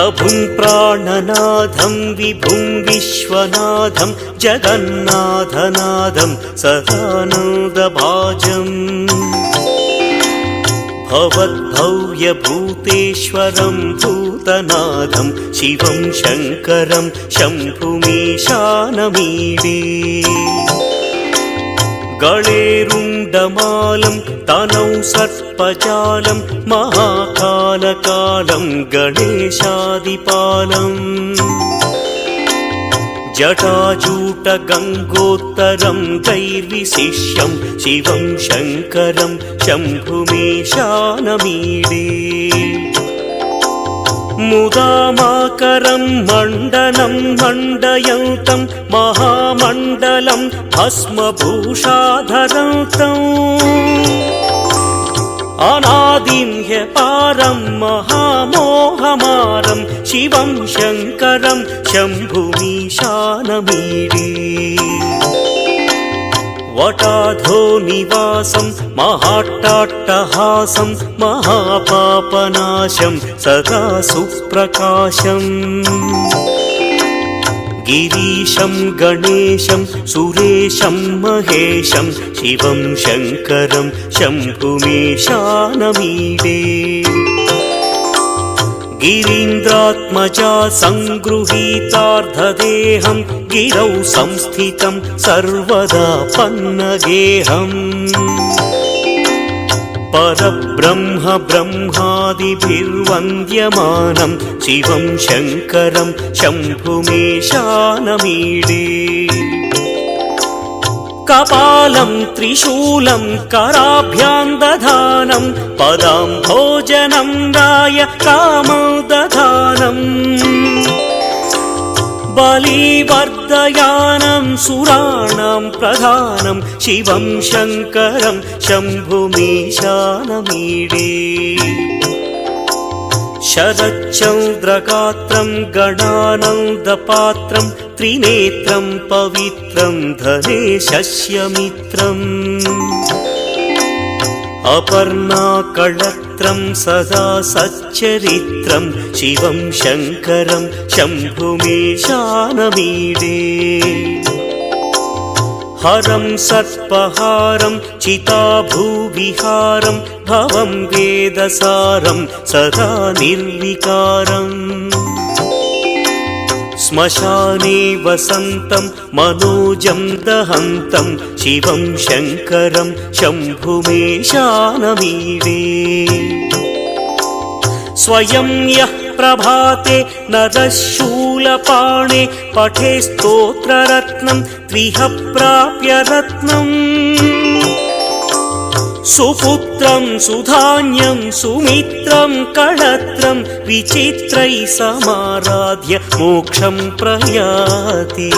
प्रभुं प्राणनाथं विभुं विश्वनाथं जगन्नाथनाथं सदानन्दभाजम् भवद्भव्यभूतेश्वरं भूतनाथं शिवं शङ्करं शम्भुमीशानमीडे गळेरुण्डमालं तनौ सर्पजालं महाकालकालं गणेशादिपालम् जटाजूटगङ्गोत्तरं दैर्विशिष्यं शिवं शङ्करं शम्भुमीशानमीडे मुदामाकरं मण्डनं मण्डयन्तं महामण्डलं भस्मभूषाधरन्तम् अनादिं ह्यपारं महामोहमारं शिवं शङ्करं शम्भुमीशानमीडे वटाधो निवासं महाट्टाट्टहासं महापापनाशं सदा सुप्रकाशम् गिरीशं गणेशं सुरेशं महेशं शिवं शङ्करं शम्भुमीशानमीडे गिरीन्द्रात्मजा सङ्गृहीतार्धदेहं गिरौ संस्थितं सर्वदा पन्नगेहम् परब्रह्म ब्रह्मादिभिर्वन्द्यमानं शिवं शङ्करं शम्भुमीशानमीडे कपालं त्रिशूलं कराभ्यां दधानं पदाम्भोजनं राय कामोदधानम् बलिवर्धयानं सुराणां प्रधानं शिवं शङ्करं शम्भुमीशानमीडे शरच्चन्द्रगात्रं गणानन्दपात्रं त्रिनेत्रं पवित्रं धनेशस्य मित्रम् अपर्णाकळत्रं सदा सच्चरित्रं शिवं शङ्करं शम्भुमीशानमीडे हरं सर्पहारं चिताभूविहारं भवं वेदसारं सदा निर्विकारम् श्मशाने वसन्तं मनोजं दहन्तं शिवं शङ्करं शम्भुमीशानमीडे स्वयं यः प्रभाते नरः शूलपाणे पठे स्तोत्ररत्नं त्रिह प्राप्य रत्नम् सुपुत्रं सुधान्यं सुमित्रं कळत्रं विचित्रैः समाराध्य मोक्षं प्रयाति।